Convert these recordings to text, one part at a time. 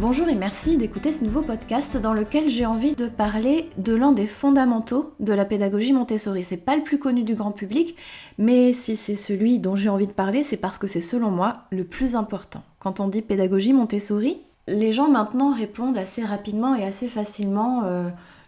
Bonjour et merci d'écouter ce nouveau podcast dans lequel j'ai envie de parler de l'un des fondamentaux de la pédagogie Montessori. C'est pas le plus connu du grand public, mais si c'est celui dont j'ai envie de parler, c'est parce que c'est selon moi le plus important. Quand on dit pédagogie Montessori, les gens maintenant répondent assez rapidement et assez facilement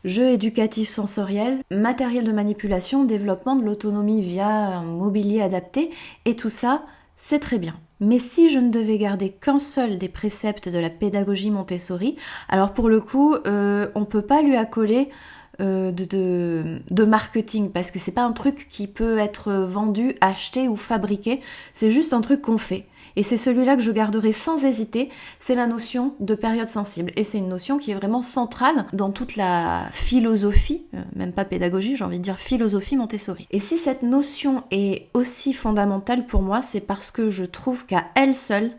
jeux éducatifs sensoriels, matériel de manipulation, développement de l'autonomie via un mobilier adapté, et tout ça, c'est très bien. Mais si je ne devais garder qu'un seul des préceptes de la pédagogie Montessori, alors pour le coup, on ne peut pas lui accoler de marketing, parce que c'est pas un truc qui peut être vendu, acheté ou fabriqué, c'est juste un truc qu'on fait. Et c'est celui-là que je garderai sans hésiter, c'est la notion de période sensible. Et c'est une notion qui est vraiment centrale dans toute la philosophie, même pas pédagogie, j'ai envie de dire philosophie Montessori. Et si cette notion est aussi fondamentale pour moi, c'est parce que je trouve qu'à elle seule,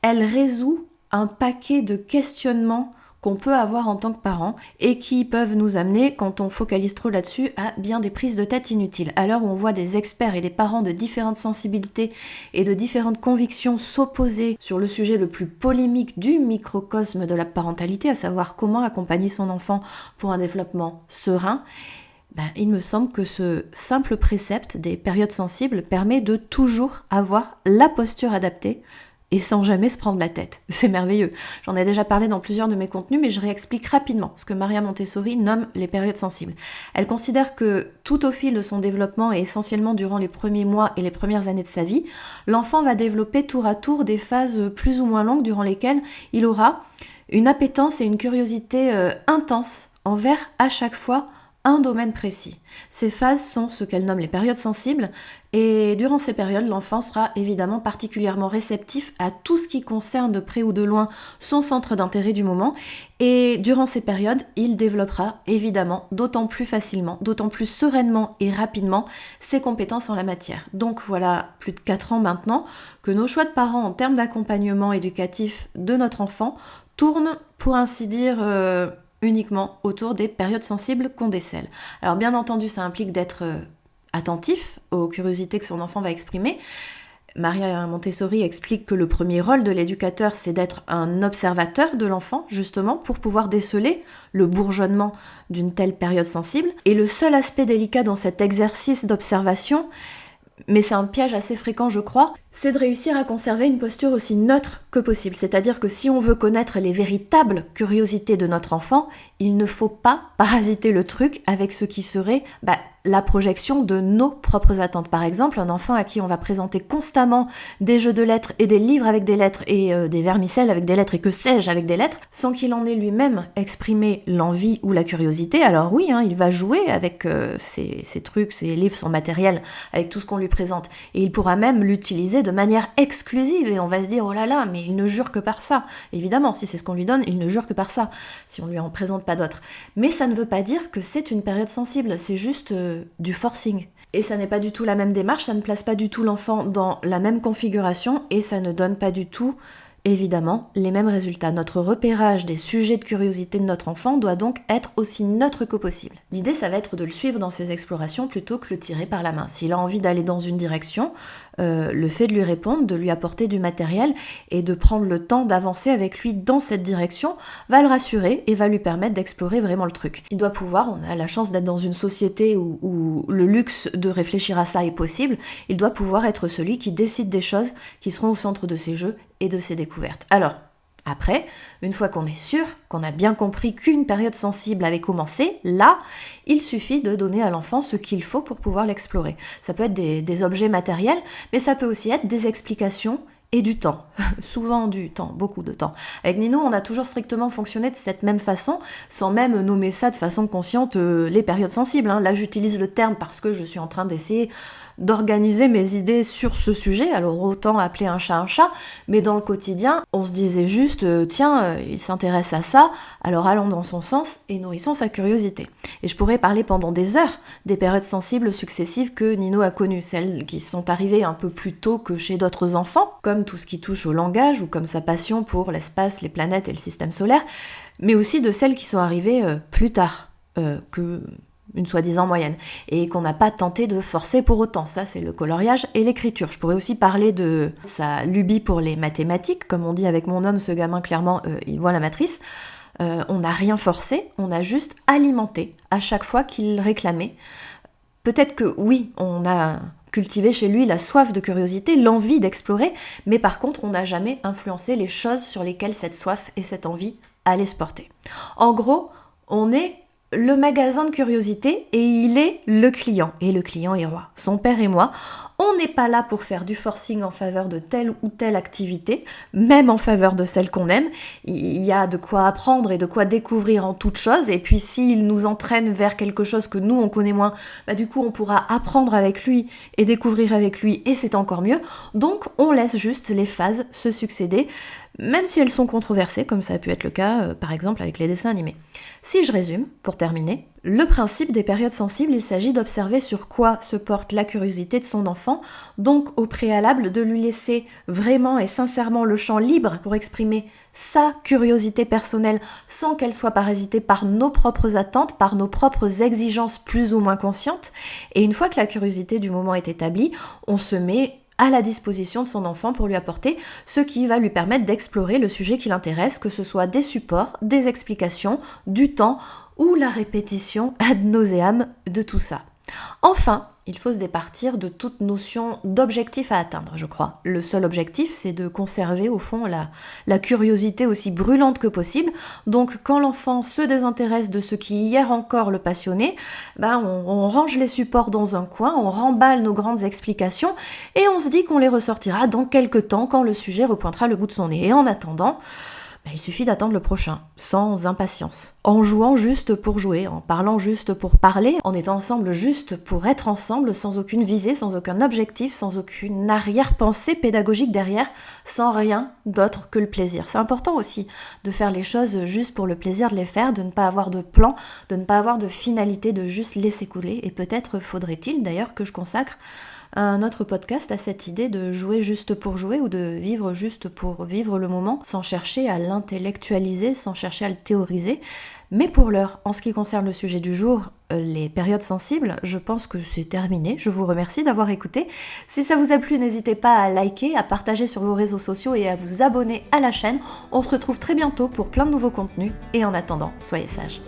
elle résout un paquet de questionnements qu'on peut avoir en tant que parent et qui peuvent nous amener, quand on focalise trop là-dessus, à bien des prises de tête inutiles. À l'heure où on voit des experts et des parents de différentes sensibilités et de différentes convictions s'opposer sur le sujet le plus polémique du microcosme de la parentalité, à savoir comment accompagner son enfant pour un développement serein, il me semble que ce simple précepte des périodes sensibles permet de toujours avoir la posture adaptée et sans jamais se prendre la tête. C'est merveilleux. J'en ai déjà parlé dans plusieurs de mes contenus, mais je réexplique rapidement ce que Maria Montessori nomme les périodes sensibles. Elle considère que tout au fil de son développement et essentiellement durant les premiers mois et les premières années de sa vie, l'enfant va développer tour à tour des phases plus ou moins longues durant lesquelles il aura une appétence et une curiosité intense envers à chaque fois un domaine précis. Ces phases sont ce qu'elle nomme les périodes sensibles, et durant ces périodes, l'enfant sera évidemment particulièrement réceptif à tout ce qui concerne de près ou de loin son centre d'intérêt du moment, et durant ces périodes, il développera évidemment d'autant plus facilement, d'autant plus sereinement et rapidement ses compétences en la matière. Donc voilà plus de 4 ans maintenant que nos choix de parents en termes d'accompagnement éducatif de notre enfant tournent, pour ainsi dire, uniquement autour des périodes sensibles qu'on décèle. Alors bien entendu, ça implique d'être attentif aux curiosités que son enfant va exprimer. Maria Montessori explique que le premier rôle de l'éducateur, c'est d'être un observateur de l'enfant, justement, pour pouvoir déceler le bourgeonnement d'une telle période sensible. Et le seul aspect délicat dans cet exercice d'observation, mais c'est un piège assez fréquent je crois, c'est de réussir à conserver une posture aussi neutre que possible. C'est-à-dire que si on veut connaître les véritables curiosités de notre enfant, il ne faut pas parasiter le truc avec ce qui serait la projection de nos propres attentes. Par exemple, un enfant à qui on va présenter constamment des jeux de lettres et des livres avec des lettres et des vermicelles avec des lettres et que sais-je avec des lettres, sans qu'il en ait lui-même exprimé l'envie ou la curiosité, alors oui, il va jouer avec ses trucs, ses livres, son matériel, avec tout ce qu'on lui présente. Et il pourra même l'utiliser de manière exclusive et on va se dire, oh là là, mais il ne jure que par ça. Évidemment, si c'est ce qu'on lui donne, il ne jure que par ça, si on lui en présente pas d'autres. Mais ça ne veut pas dire que c'est une période sensible, c'est juste du forcing. Et ça n'est pas du tout la même démarche, ça ne place pas du tout l'enfant dans la même configuration et ça ne donne pas du tout, évidemment, les mêmes résultats. Notre repérage des sujets de curiosité de notre enfant doit donc être aussi neutre que possible. L'idée, ça va être de le suivre dans ses explorations plutôt que le tirer par la main. S'il a envie d'aller dans une direction, le fait de lui répondre, de lui apporter du matériel et de prendre le temps d'avancer avec lui dans cette direction va le rassurer et va lui permettre d'explorer vraiment le truc. Il doit pouvoir, on a la chance d'être dans une société où le luxe de réfléchir à ça est possible, il doit pouvoir être celui qui décide des choses qui seront au centre de ses jeux et de ses découvertes. Alors, après, une fois qu'on est sûr, qu'on a bien compris qu'une période sensible avait commencé, là, il suffit de donner à l'enfant ce qu'il faut pour pouvoir l'explorer. Ça peut être des objets matériels, mais ça peut aussi être des explications et du temps. Souvent du temps, beaucoup de temps. Avec Nino, on a toujours strictement fonctionné de cette même façon, sans même nommer ça de façon consciente les périodes sensibles. Là, j'utilise le terme parce que je suis en train d'essayer d'organiser mes idées sur ce sujet, alors autant appeler un chat, mais dans le quotidien, on se disait juste, il s'intéresse à ça, alors allons dans son sens et nourrissons sa curiosité. Et je pourrais parler pendant des heures des périodes sensibles successives que Nino a connues, celles qui sont arrivées un peu plus tôt que chez d'autres enfants, comme tout ce qui touche au langage ou comme sa passion pour l'espace, les planètes et le système solaire, mais aussi de celles qui sont arrivées plus tard, que une soi-disant moyenne, et qu'on n'a pas tenté de forcer pour autant. Ça, c'est le coloriage et l'écriture. Je pourrais aussi parler de sa lubie pour les mathématiques. Comme on dit avec mon homme, ce gamin, clairement, il voit la matrice. On n'a rien forcé, on a juste alimenté à chaque fois qu'il réclamait. Peut-être que oui, on a cultivé chez lui la soif de curiosité, l'envie d'explorer, mais par contre, on n'a jamais influencé les choses sur lesquelles cette soif et cette envie allaient se porter. En gros, on est le magasin de curiosité et il est le client. Et le client est roi. Son père et moi, on n'est pas là pour faire du forcing en faveur de telle ou telle activité, même en faveur de celle qu'on aime. Il y a de quoi apprendre et de quoi découvrir en toute chose. Et puis s'il nous entraîne vers quelque chose que nous, on connaît moins, du coup, on pourra apprendre avec lui et découvrir avec lui et c'est encore mieux. Donc, on laisse juste les phases se succéder, même si elles sont controversées, comme ça a pu être le cas, par exemple, avec les dessins animés. Si je résume, pour terminer, le principe des périodes sensibles, il s'agit d'observer sur quoi se porte la curiosité de son enfant, donc au préalable de lui laisser vraiment et sincèrement le champ libre pour exprimer sa curiosité personnelle sans qu'elle soit parasitée par nos propres attentes, par nos propres exigences plus ou moins conscientes. Et une fois que la curiosité du moment est établie, on se met à la disposition de son enfant pour lui apporter ce qui va lui permettre d'explorer le sujet qui l'intéresse, que ce soit des supports, des explications, du temps ou la répétition ad nauseam de tout ça. Enfin, il faut se départir de toute notion d'objectif à atteindre, je crois. Le seul objectif, c'est de conserver au fond la curiosité aussi brûlante que possible. Donc quand l'enfant se désintéresse de ce qui hier encore le passionnait, on range les supports dans un coin, on remballe nos grandes explications et on se dit qu'on les ressortira dans quelques temps quand le sujet repointera le bout de son nez. Et en attendant, il suffit d'attendre le prochain, sans impatience, en jouant juste pour jouer, en parlant juste pour parler, en étant ensemble juste pour être ensemble, sans aucune visée, sans aucun objectif, sans aucune arrière-pensée pédagogique derrière, sans rien d'autre que le plaisir. C'est important aussi de faire les choses juste pour le plaisir de les faire, de ne pas avoir de plan, de ne pas avoir de finalité, de juste laisser couler, et peut-être faudrait-il d'ailleurs que je consacre un autre podcast à cette idée de jouer juste pour jouer ou de vivre juste pour vivre le moment sans chercher à l'intellectualiser, sans chercher à le théoriser. Mais pour l'heure, en ce qui concerne le sujet du jour, les périodes sensibles, je pense que c'est terminé. Je vous remercie d'avoir écouté. Si ça vous a plu, n'hésitez pas à liker, à partager sur vos réseaux sociaux et à vous abonner à la chaîne. On se retrouve très bientôt pour plein de nouveaux contenus. Et en attendant, soyez sages.